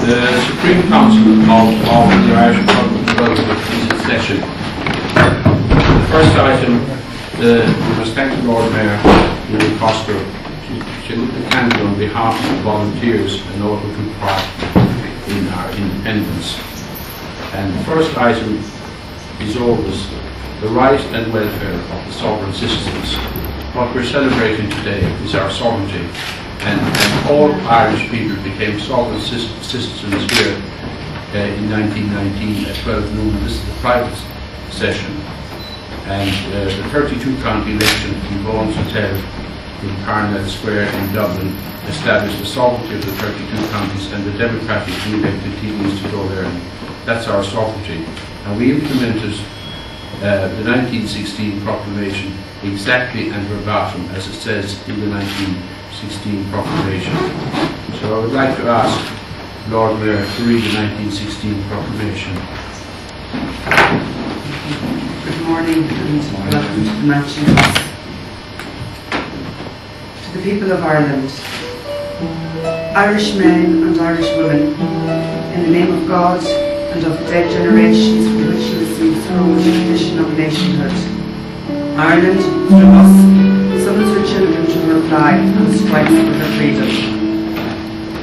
The Supreme Council of the Irish Republic of Development is in session. The first item, the respected Lord Mayor, Willie Foster, she lit the candle on behalf of the volunteers and all who took part in our independence. And the first item is always the right and welfare of the sovereign citizens. What we're celebrating today is our sovereignty. And all Irish people became sovereign citizens here in 1919 at 12 noon. This is the private session. And the 32-county election from Vaughan's Hotel in Parnell Square in Dublin established the sovereignty of the 32 counties and the democratically elected TDs to go there. That's our sovereignty. And we implemented the 1916 proclamation exactly and verbatim as it says in the 1916 proclamation. So I would like to ask Lord Mayor to read the 1916 proclamation. Good morning and welcome to the Mansion House. To the people of Ireland, Irish men and Irish women, in the name of God and of the dead generations from which you received throne and tradition of nationhood, Ireland, through us, summons her children to her flag and strikes for her freedom.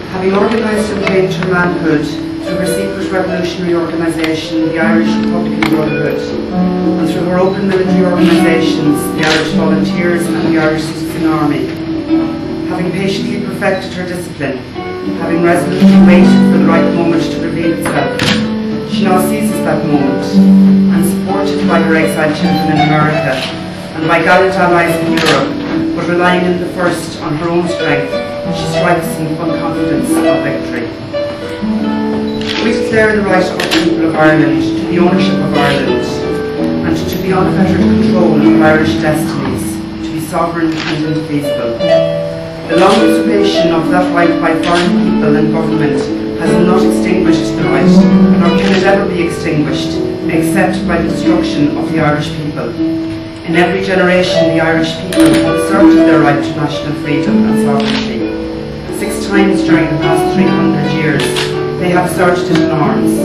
Having organised and claimed her manhood through her secret revolutionary organisation, the Irish Republican Brotherhood, and through her open military organisations, the Irish Volunteers and the Irish Citizen Army, having patiently perfected her discipline, having resolutely waited for the right moment to reveal itself. She now seizes that moment, and supported by her exiled children in America and by gallant allies in Europe, but relying in the first on her own strength, she strikes in full confidence of victory. We declare the right of the people of Ireland to the ownership of Ireland and to the unfettered control of Irish destinies, to be sovereign and indefeasible. The long usurpation of that right by foreign people and government has not extinguished the right, nor can it ever be extinguished, except by the destruction of the Irish people. In every generation, the Irish people have asserted their right to national freedom and sovereignty. 6 times during the past 300 years, they have asserted it in arms.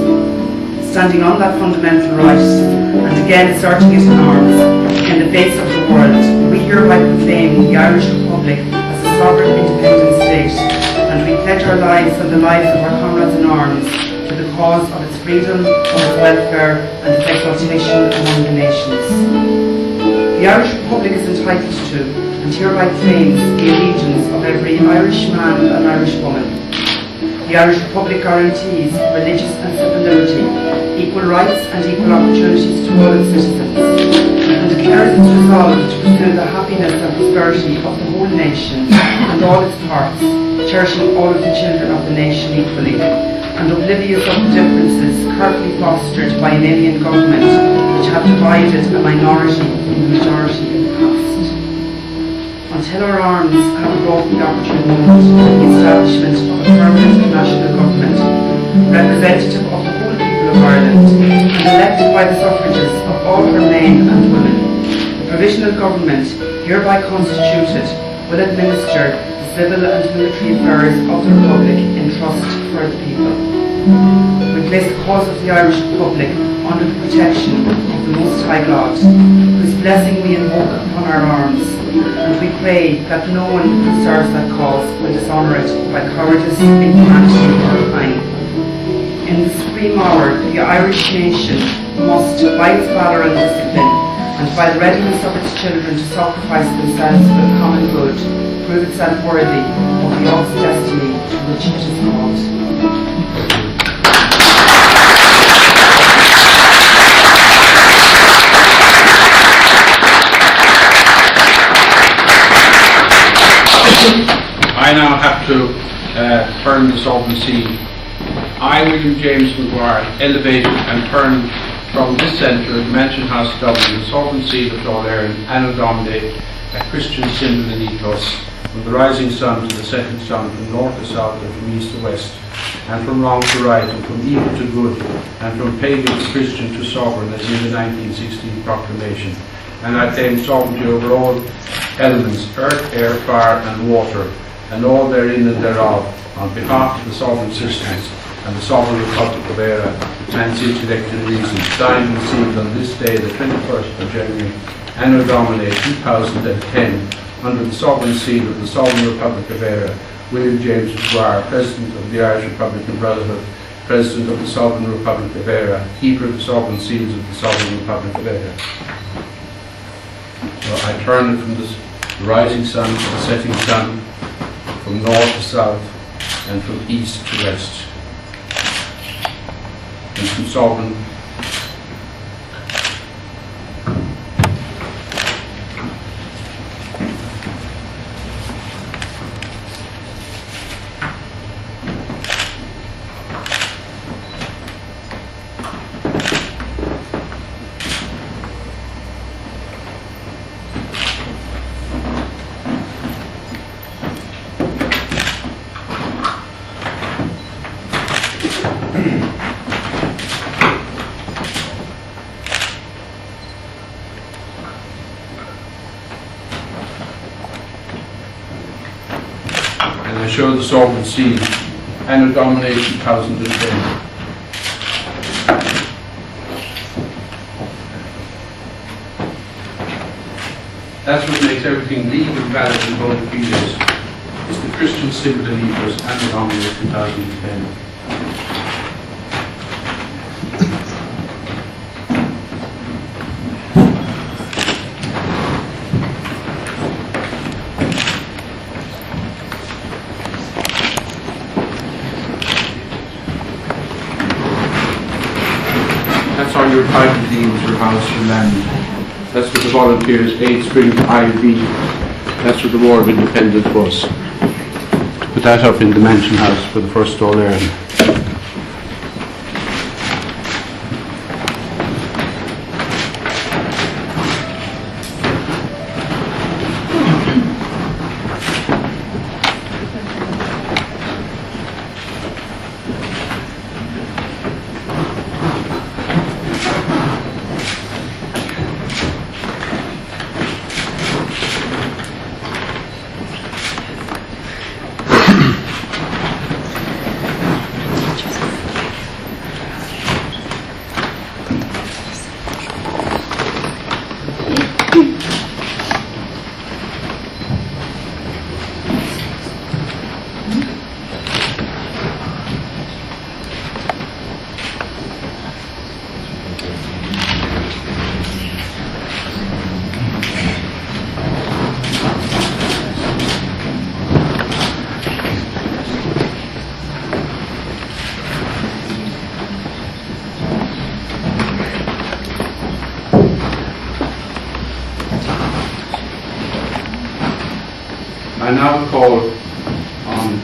Standing on that fundamental right, and again asserting it in arms, in the face of the world, we hereby proclaim the Irish Republic as a sovereign independent state, and we pledge our lives and the lives of our comrades in arms to the cause of its freedom, of its welfare, and its exaltation among the nations. The Irish Republic is entitled to, and hereby claims, the allegiance of every Irish man and Irish woman. The Irish Republic guarantees religious and civil liberty, equal rights and equal opportunities to all its citizens, and declares its resolve to pursue the happiness and prosperity of the whole nation and all its parts, cherishing all of the children of the nation equally, and oblivious of the differences carefully fostered by an alien government which have divided a minority from the majority in the past. Until our arms have brought the opportune moment for the establishment of a permanent national government, representative of the whole people of Ireland, and elected by the suffrages of all her men and women, the provisional government, hereby constituted, will administer the civil and military affairs of the Republic in trust for the people. We place the cause of the Irish Republic under the protection of the Most High God, whose blessing we invoke upon our arms, and we pray that no one who serves that cause will dishonour it by cowardice, inhumanity, or crime. In the supreme hour, the Irish nation must, by its valour and discipline, and by the readiness of its children to sacrifice themselves for the common good, prove itself worthy of the august destiny to which it is called. I now have to turn the sovereign seal. I, William James Maguire, elevated and turned from this centre of Mansion House, Dublin, the sovereign seal of All Ireland, Anno Domini, a Christian symbol and ethos, from the rising sun to the setting sun, from north to south and from east to west, and from wrong to right, and from evil to good, and from pagan to Christian to sovereign, as in the 1916 proclamation. And I claim sovereignty over all elements, earth, air, fire and water, and all therein and thereof, on behalf of the sovereign citizens and the sovereign Republic of Eire, and its elected reasons, signed and sealed on this day, the 21st of January, Anno Domini 2010, under the sovereign seal of the Sovereign Republic of Eire, William James Maguire, President of the Irish Republican Brotherhood, President of the Sovereign Republic of Eire, Keeper of the Sovereign Seals of the Sovereign Republic of Eire. So I turn it from the rising sun to the setting sun, from north to south, and from east to west, and from sovereign I show the sovereign seal, Anno Domini 2010. That's what makes everything legal, valid and bona fides. It's the Christian symbol and ethos, Anno Domini 2010. title deeds or house or land. That's what the volunteers, 8 Springs IV. That's what the War of Independence was. Put that up in the Mansion House for the first All Ireland. I now call on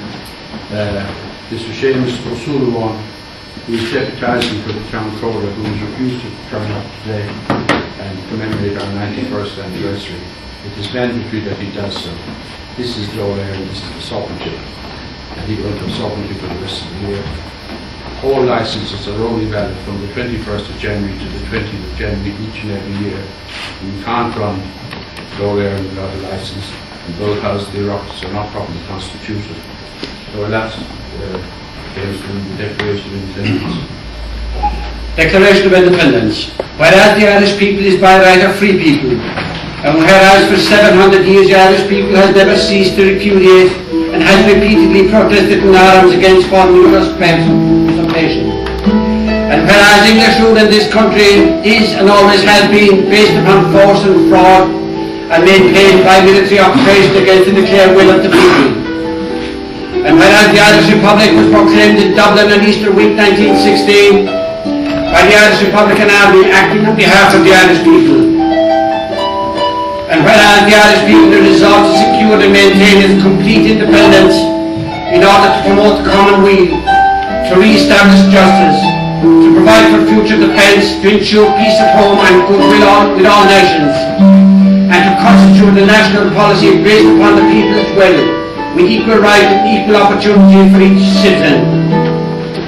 Mr. Seamus O'Sullivan, who is deputising for the town coroner, who has refused to turn up today and commemorate our 91st anniversary. It is mandatory that he does so. This is the All Ireland, this is the sovereignty, and he will have sovereignty for the rest of the year. All licences are only valid from the 21st of January to the 20th of January each and every year. You can't run the All Ireland without a licence, and both houses of the Oireachtas are not properly constituted. So I'll ask James from the Declaration of Independence. Declaration of Independence. Whereas the Irish people is by right a free people, and whereas for 700 years the Irish people has never ceased to repudiate and has repeatedly protested in arms against foreign usurpation, and whereas English rule in this country is and always has been based upon force and fraud and maintained by military occupation against the declared will of the people, and whereas the Irish Republic was proclaimed in Dublin on Easter week 1916 by the Irish Republican Army acting on behalf of the Irish people, and whereas the Irish people are resolved to secure and maintain its complete independence in order to promote the common weal, to re-establish justice, to provide for future defence, to ensure peace at home and goodwill with all nations, and to constitute a national policy based upon the people's will, with equal right and equal opportunity for each citizen.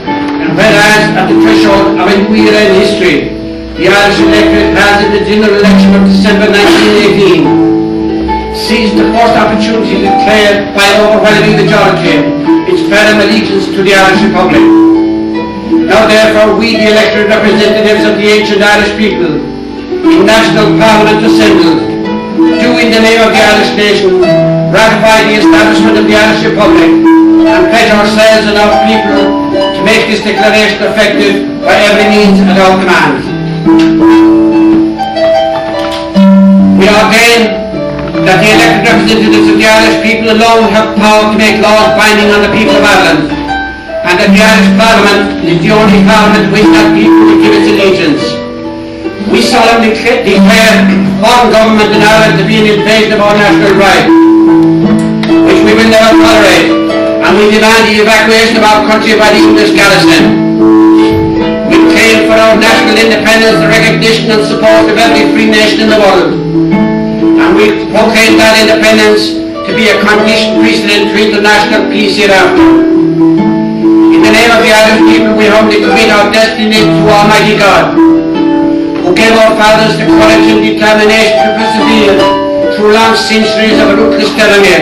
And whereas at the threshold of a new era in history, the Irish electorate has in the general election of December 1918 seized the first opportunity to declare by an overwhelming majority its firm allegiance to the Irish Republic. Now therefore we, the elected representatives of the ancient Irish people, in national parliament assembled, do in the name of the Irish nation ratify the establishment of the Irish Republic and pledge ourselves and our people to make this declaration effective by every means at our command. We ordain that the elected representatives of the Irish people alone have power to make laws binding on the people of Ireland, and that the Irish Parliament is the only Parliament which that people will give its allegiance. We solemnly declare foreign government in Ireland to be an invasion of our national right, which we will never tolerate, and we demand the evacuation of our country by the English garrison. We claim for our national independence the recognition and support of every free nation in the world, and we proclaim that independence to be a condition precedent to international peace hereafter. In the name of the Irish people, we humbly commit our destiny to Almighty God, who gave our fathers the courage and determination to persevere through long centuries of ruthless tyranny,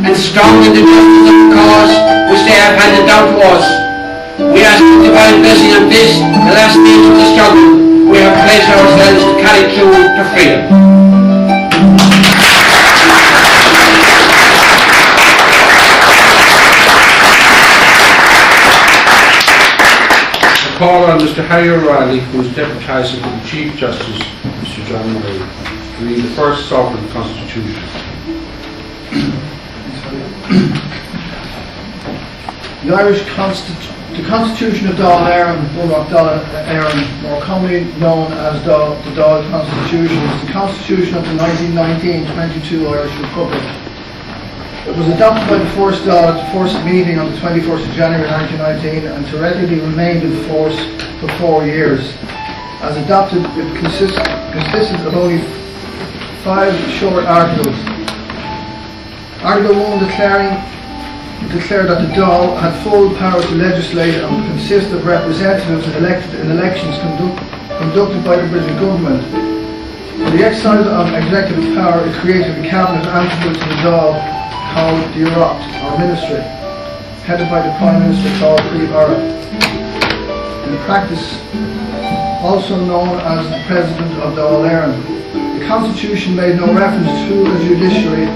and strong in the justice of the cause which they have handed down to us. We ask for divine blessing on this, the last stage of the struggle we have pledged ourselves to carry through to freedom. I call on Mr. Harry O'Reilly, who is deputising for the Chief Justice, Mr. John Murray, to read the first sovereign constitution. The Irish Constitution The Constitution of Dáil Éireann, Bunreacht Dáil Éireann, more commonly known as the Dáil Constitution, is the Constitution of the 1919-22 Irish Republic. It was adopted by the first Dáil at the first meeting on the 21st of January 1919 and theoretically remained in force for 4 years. As adopted, it consisted of only 5 short articles. Article 1 declared that the Dáil had full power to legislate and would consist of representatives elected in elections conducted by the British government. For the exercise of executive power, it created a cabinet answerable to the Dáil called the Oireachd, or Ministry, headed by the Prime Minister called Príomh Oireachd. In practice, also known as the President of Dáil Éireann. The Constitution made no reference to a judiciary,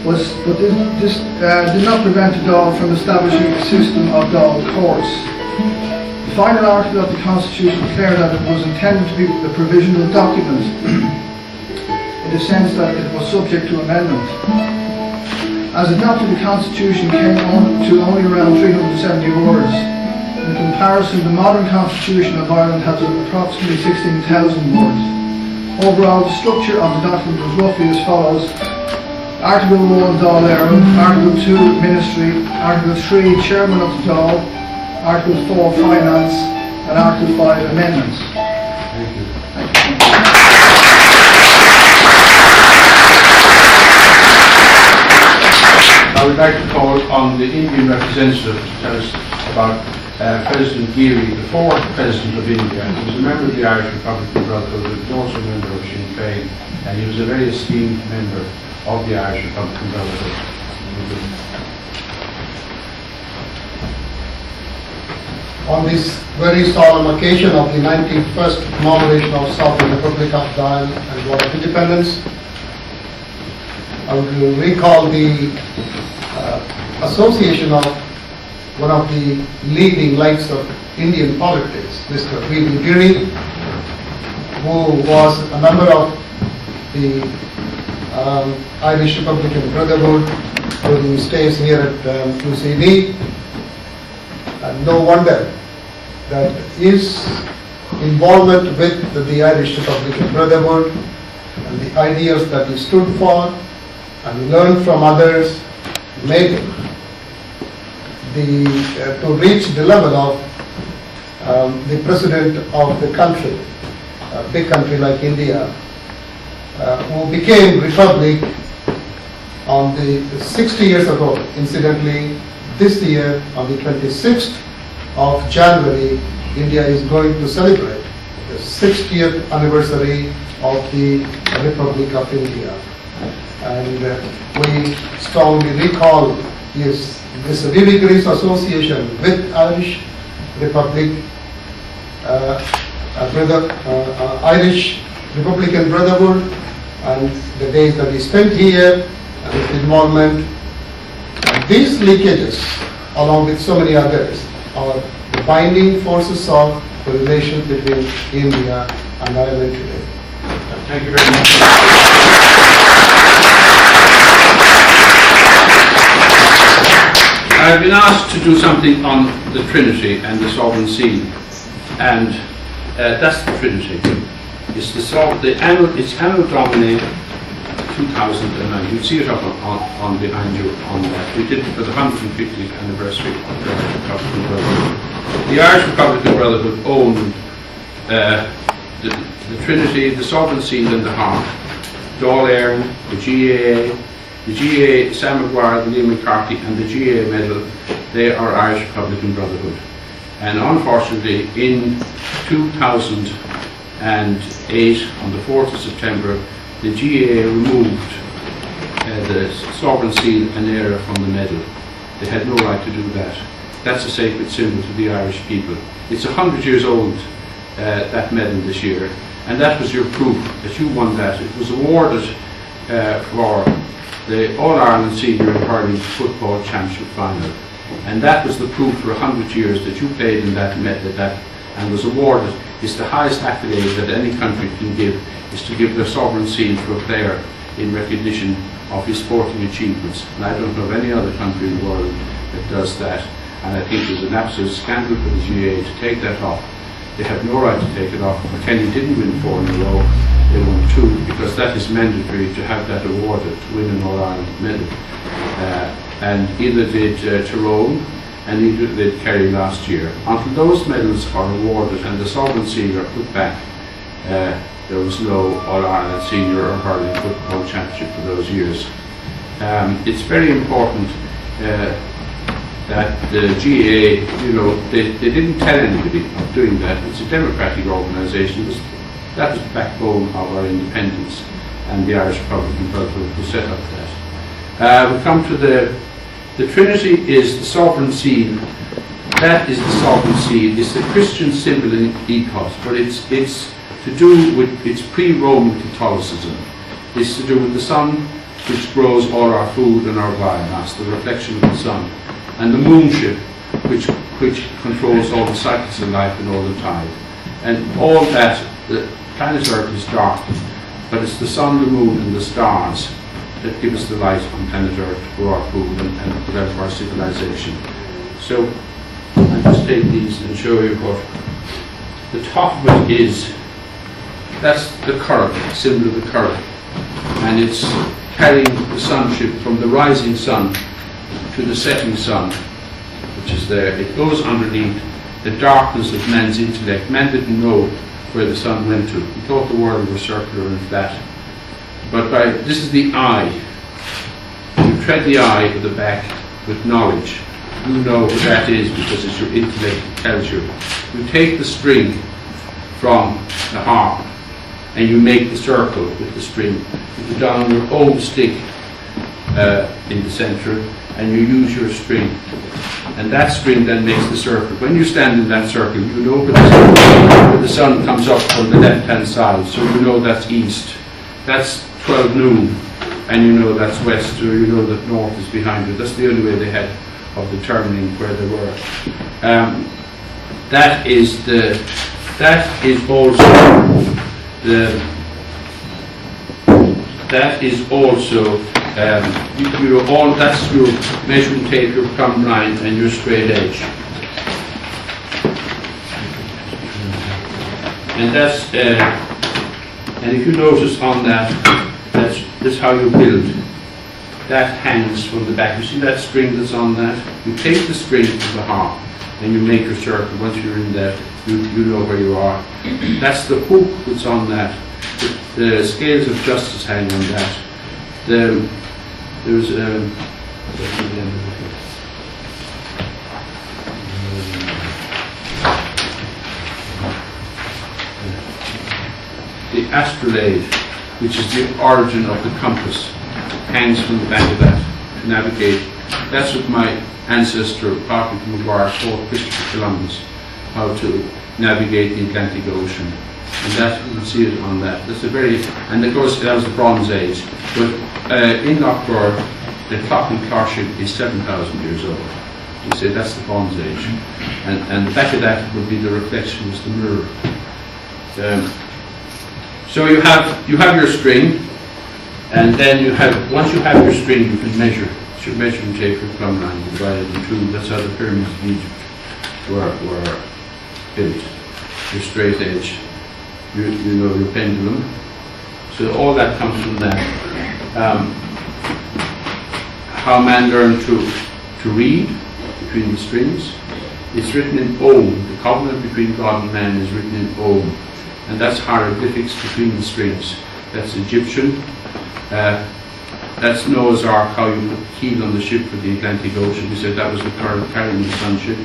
but this did not prevent the Dáil from establishing a system of Dáil courts. The final article of the Constitution declared that it was intended to be a provisional document, in the sense that it was subject to amendment. As adopted, the Constitution came on to only around 370 words. In comparison, the modern Constitution of Ireland has approximately 16,000 words. Overall, the structure of the document was roughly as follows. Article 1, Dáil Éireann. Article 2, Ministry. Article 3, Chairman of the Dáil. Article 4, Finance. And Article 5, Amendments. Thank you. I would like to call on the Indian representative to tell us about President Geary, the fourth President of India. He was a member of the Irish Republican Brotherhood, he was also a member of Sinn Féin, and he was a very esteemed member of the Irish Republican Brotherhood. On this very solemn occasion of the 91st commemoration of Sovereign Republic of Dáil and War of Independence, I would recall the association of one of the leading lights of Indian politics, Mr. V.B. Geary, who was a member of the Irish Republican Brotherhood, who stays here at UCD. And no wonder that his involvement with the Irish Republican Brotherhood and the ideas that he stood for and learned from others made him to reach the level of the president of the country, a big country like India, who became republic on the 60 years ago. Incidentally, this year on the 26th of January, India is going to celebrate the 60th anniversary of the Republic of India. And we strongly recall this V.B. Geary's association with Irish Republic, Irish Republican Brotherhood, and the days that he spent here, and his involvement. And these leakages, along with so many others, are the binding forces of the relations between India and Ireland today. Thank you very much. I've been asked to do something on the Trinity and the Sovereign Seal, and that's the Trinity. It's the anno Domini 2009. You see it up on behind you on that. We did it for the 150th anniversary of the Irish Republican Brotherhood. The Irish Republican Brotherhood owned the Trinity, the Sovereign Seal and the Heart, Dáil Éireann, the GAA Sam Maguire, the Neil McCarthy and the GAA medal. They are Irish Republican Brotherhood. And unfortunately in 2008, on the 4th of September, the GAA removed the Sovereign Seal and Éire from the medal. They had no right to do that. That's a sacred symbol to the Irish people. It's 100 years old, that medal this year, and that was your proof that you won that. It was awarded for the All-Ireland Senior and Hurling Football Championship Final, and that was the proof for 100 years that you played in that and was awarded. It's the highest accolade that any country can give, is to give their Sovereign Seal to a player in recognition of his sporting achievements, and I don't know of any other country in the world that does that. And I think it was an absolute scandal for the GAA to take that off. They have no right to take it off. Kenny didn't win 4 in a row, they won 2, because that is mandatory to have that awarded to win an All-Ireland medal. And either did Tyrone and either did Kerry last year. Until those medals are awarded and the Sovereign Seal are put back, there was no All-Ireland Senior or Hurling Football Championship for those years. It's very important that the GAA, they didn't tell anybody of doing that. It's a democratic organisation. That was the backbone of our independence, and the Irish Republican Brotherhood was set up that. We come to the Trinity is the Sovereign Seal. That is the Sovereign Seal. It's the Christian symbol in ethos, but it's to do with, it's pre-Roman Catholicism. It's to do with the sun, which grows all our food and our biomass, the reflection of the sun, and the moonship, which controls all the cycles of life and all the tide. And all that, the planet Earth is dark, but it's the sun, the moon, and the stars that give us the light on planet Earth to grow our food and develop our civilization. So I'll just take these and show you what the top of it is. That's the current, symbol of the current, and it's carrying the sunship from the rising sun to the setting sun, which is there. It goes underneath the darkness of man's intellect. Man didn't know where the sun went to. He thought the world was circular and flat. But this is the eye. You tread the eye of the back with knowledge. You know what that is because it's your intellect that tells you. You take the string from the harp and you make the circle with the string. You put down your own stick in the centre and you use your string. And that string then makes the circle. When you stand in that circle, you know where the sun comes up from the left-hand side, so you know that's east. That's 12 noon, and you know that's west, or you know that north is behind you. That's the only way they had of determining where they were. That is also that's your measuring tape, your plumb line, and your straight edge. And that's and if you notice on that, that's how you build. That hangs from the back. You see that string that's on that? You take the string to the harp and you make your circle. Once you're in there, you know where you are. That's the hook that's on that. The scales of justice hang on that. There's the astrolabe, which is the origin of the compass, hangs from the back of that to navigate. That's what my ancestor, Patrick McGuire, taught Christopher Columbus, how to navigate the Atlantic Ocean. And that, you can see it on that. That's a very, and of course that was the Bronze Age. But in Lochgar, the clock in Clorship is 7,000 years old. You say that's the Bronze Age. And the back of that would be the reflection, was the mirror. So you have your string, and then once you have your string, you can measure. It's your measuring tape for plumb line, you divide it in two. That's how the pyramids of Egypt were built. Your straight edge, you know your pendulum. So all that comes from that. How man learned to read between the strings. It's written in Om. The covenant between God and man is written in Om. And that's hieroglyphics between the strings. That's Egyptian. That's Noah's Ark, how you put the keel on the ship for the Atlantic Ocean. We said that was the current carrying the sunship.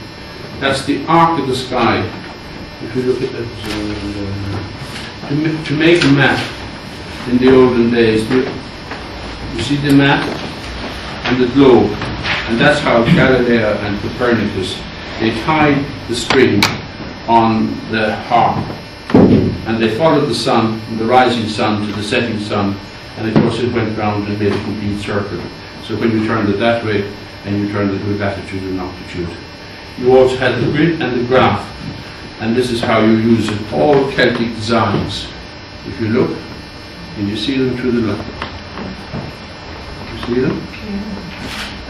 That's the Ark of the Sky. If you look at that, to make a map in the olden days, you see the map and the globe, and that's how Galileo and Copernicus, they tied the string on the harp, and they followed the sun, from the rising sun to the setting sun, and of course it went round and made a complete circle. So when you turned it that way, and you turned it with latitude and longitude. You also had the grid and the graph, and this is how you use it. All Celtic designs. If you look, and you see them through the look. You see them?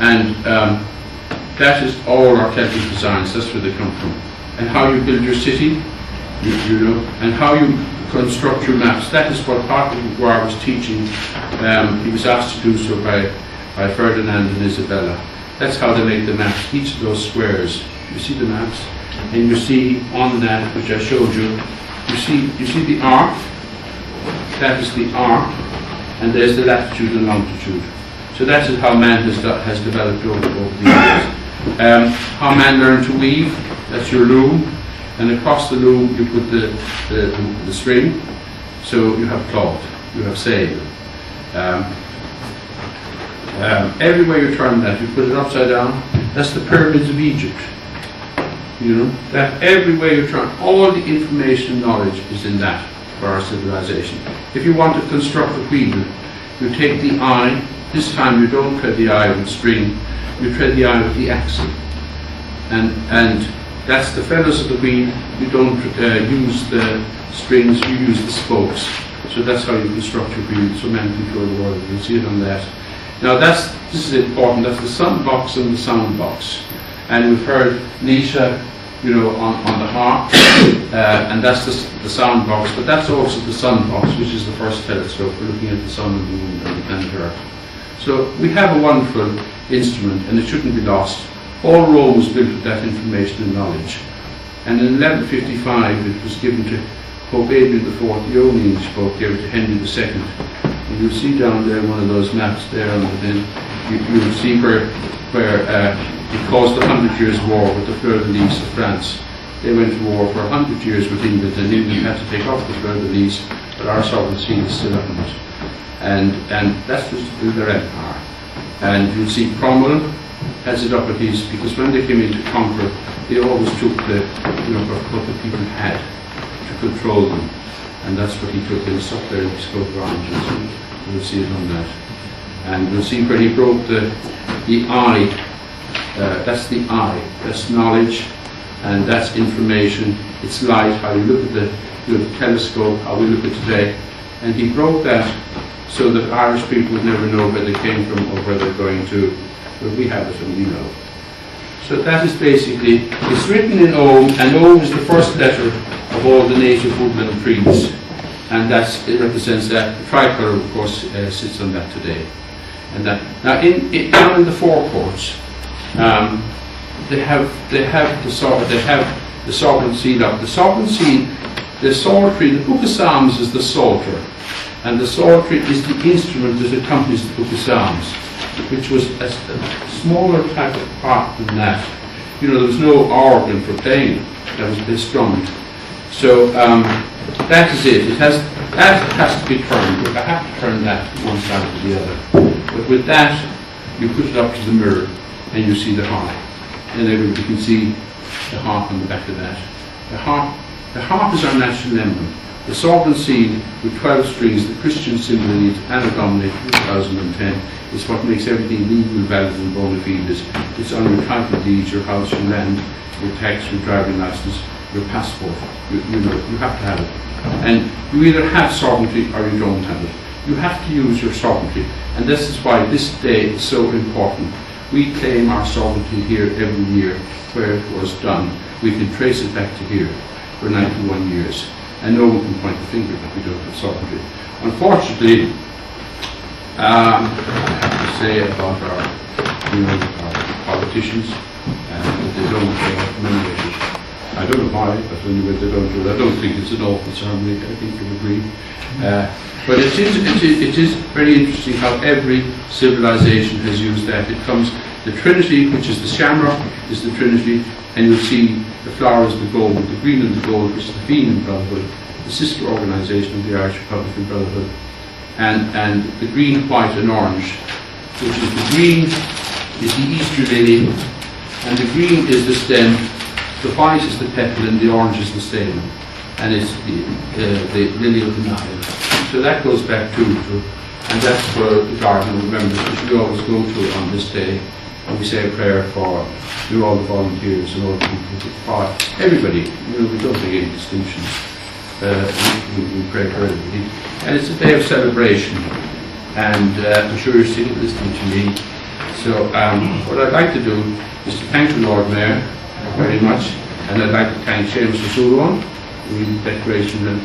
And that is all our Celtic designs, that's where they come from. And how you build your city, you know, and how you construct your maps. That is what Patrick McGuire was teaching. He was asked to do so by Ferdinand and Isabella. That's how they make the maps, each of those squares. You see the maps, and you see on that, which I showed you, you see the arc, that is the arc, and there's the latitude and longitude. So that is how man has developed over the years. How man learned to weave, that's your loom, and across the loom you put the string, so you have cloth, you have sail. Everywhere you turn that, you put it upside down, that's the pyramids of Egypt. You know, that everywhere you turn, all the information and knowledge is in that for our civilization. If you want to construct a wheel, you take the eye, this time you don't tread the eye with string, you tread the eye with the axle. And that's the feathers of the wheel. You don't use the strings, you use the spokes. So that's how you construct your wheel, so men control the world. You'll see it on that. Now this is important, that's the sun box and the sound box. And we've heard Nisha, you know, on the harp, and that's the sound box, but that's also the sun box, which is the first telescope for looking at the sun and the moon and the planet Earth. So we have a wonderful instrument, and it shouldn't be lost. All Rome was built with that information and knowledge. And in 1155 it was given to Pope Adrian IV, the only English Pope, gave it to Henry II. And you'll see down there one of those maps there on the thing, you'll see where it caused the 100 Years' War with the fleur-de-lis of France. They went to war for 100 years with England, and England had to take off the fleur-de-lis, but our sovereign seal is still on it. And that was to build their empire. And you'll see Cromwell has it up at his, because when they came in to conquer, they always took what the people had to control them. And that's what he took, and it's up there in his coat of arms. You'll see it on that. And you'll see where he broke the eye. That's the eye, that's knowledge, and that's information, it's light, how you look at the telescope, how we look at today. And he broke that so that Irish people would never know where they came from or where they're going to, but we have it and we know. So that is basically, it's written in Ogham, and Ogham is the first letter of all the native woodland trees, and it represents that. The tricolour, of course, sits on that today. And that now down in the forecourts, they have the sovereign seal up. The sovereign seal, the psaltery, the Book of Psalms is the psalter, and the psaltery is the instrument that accompanies the Book of Psalms, which was a smaller type of part than that. You know, there was no organ for playing; that was strummed. So that is it. That has to be turned. I have to turn that one side to the other. But with that, you put it up to the mirror, and you see the harp. And everybody can see the harp on the back of that. The harp is our national emblem. The sovereign seal with 12 strings, the Christian symbol in it, Anno Domini 2010, is what makes everything legal, valid and bona fides. It's on your title deeds, your house, your land, your tax, your driving license, your passport. You have to have it. And you either have sovereignty or you don't have it. You have to use your sovereignty. And this is why this day is so important. We claim our sovereignty here every year where it was done. We can trace it back to here for 91 years. And no one can point the finger that we don't have sovereignty. Unfortunately, I have to say about our politicians, that they don't commemorate it. I don't know why, but anyway, they don't do it. I don't think it's an awful ceremony, I think you'll agree. But it is very interesting how every civilization has used that. It comes, the Trinity, which is the shamrock, is the Trinity, and you'll see the flower is the gold, the green and the gold, which is the Fenian Brotherhood, the sister organisation of the Irish Republican Brotherhood, and the green, white and orange, which is the green is the Easter lily, and the green is the stem, the white is the petal, and the orange is the stem, and it's the lily of the Nile. So that goes back to and that's for the garden of remembrance, which we always go to on this day, and we say a prayer for all the volunteers and all the people, for everybody. We don't make any distinctions. We pray for everybody, and it's a day of celebration. And I'm sure you're still listening to me So what I'd like to do is to thank the Lord Mayor very much, and I'd like to thank Seamus O'Sullivan for reading the Declaration, and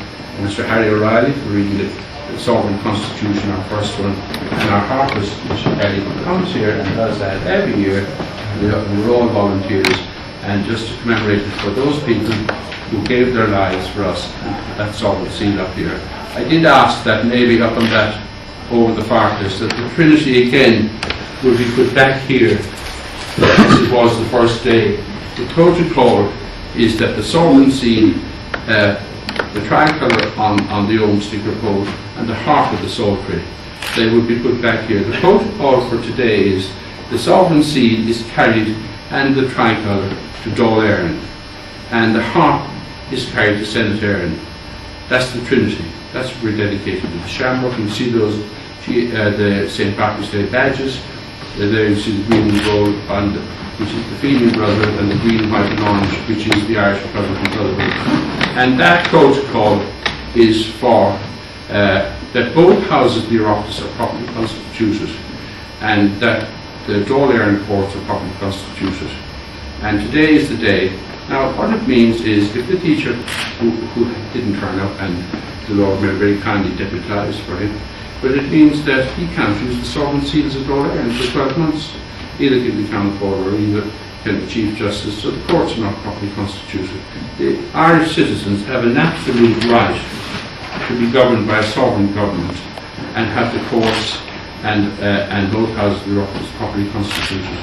Mr. Harry O'Reilly for reading the Sovereign Constitution, our first one, and our harpist, Mr. Kelly, who comes here and does that every year. We're all volunteers, and just to commemorate it for those people who gave their lives for us, that sovereign seal up here. I did ask that maybe up on that, over the fireplace, that the Trinity again will be put back here as it was the first day. The protocol is that the sovereign seal, the tricolour on the old sticker pole, and the harp of the psaltery, they will be put back here. The protocol for today is the sovereign seal is carried and the tricolour to Dáil Éireann, and the harp is carried to Senator Éireann. That's the Trinity. That's what we're dedicated to. The shamrock, you see those, the St. Patrick's Day badges. There you see the green and gold, and which is the Fenian Brotherhood, and the green, white and orange, which is the Irish Republican Brotherhood. And that protocol is for that both houses of the Oireachtas are properly constituted, and that the Dáil Éireann courts are properly constituted. And today is the day. Now, what it means is, if the teacher who didn't turn up, and the Lord Mayor very kindly deputised for him, but it means that he can't use the sovereign seals of Dáil Éireann for 12 months. Either can the Crown Court or either can the Chief Justice, so the courts are not properly constituted. The Irish citizens have an absolute right to be governed by a sovereign government and have the courts and both houses of the Oireachtas properly constituted.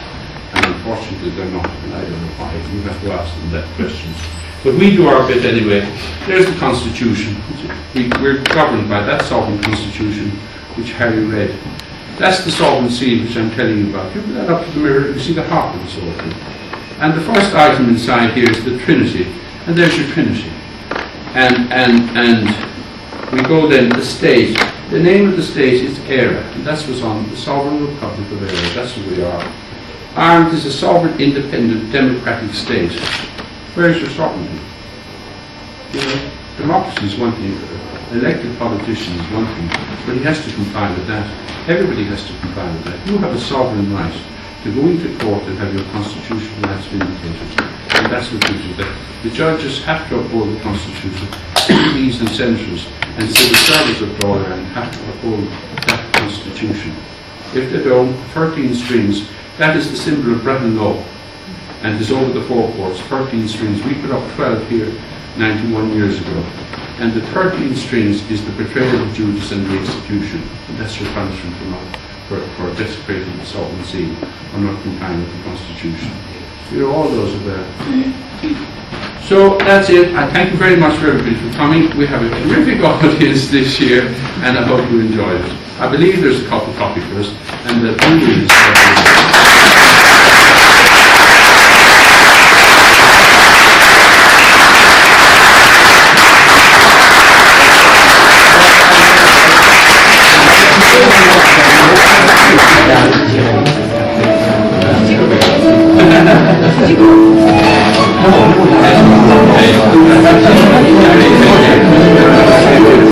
And unfortunately they're not, and I don't know why. You have to ask them that question. But we do our bit anyway. There's the Constitution. We're governed by that sovereign Constitution which Harry read. That's the sovereign seal which I'm telling you about. You put that up to the mirror, you see the harp and so forth. And the first item inside here is the Trinity. And there's your Trinity. And we go then to the state. The name of the state is Éire, and that's what's on the Sovereign Republic of Éire. That's what we are. Ireland is a sovereign, independent, democratic state. Where is your sovereignty? You know, democracy is one thing, elected politician is one thing, but he has to comply with that. Everybody has to comply with that. You have a sovereign right to go into court and have your constitutional rights vindicated. And that's what gives you that. The judges have to uphold the Constitution. MPs and senators and civil servants of Dáil Éireann have to uphold that Constitution. If they don't, 13 strings, that is the symbol of Brehon law, and is over the four courts, 13 strings. We put up 12 here 91 years ago. And the 13 strings is the betrayal of Judas and the execution. And that's your punishment for desecrating the sovereign seal or not complying with the Constitution. You know, all those are there. So that's it. I thank you very much for everybody for coming. We have a terrific audience this year, and I hope you enjoyed it. I believe there's a cup of coffee for us, and the food is Did you go?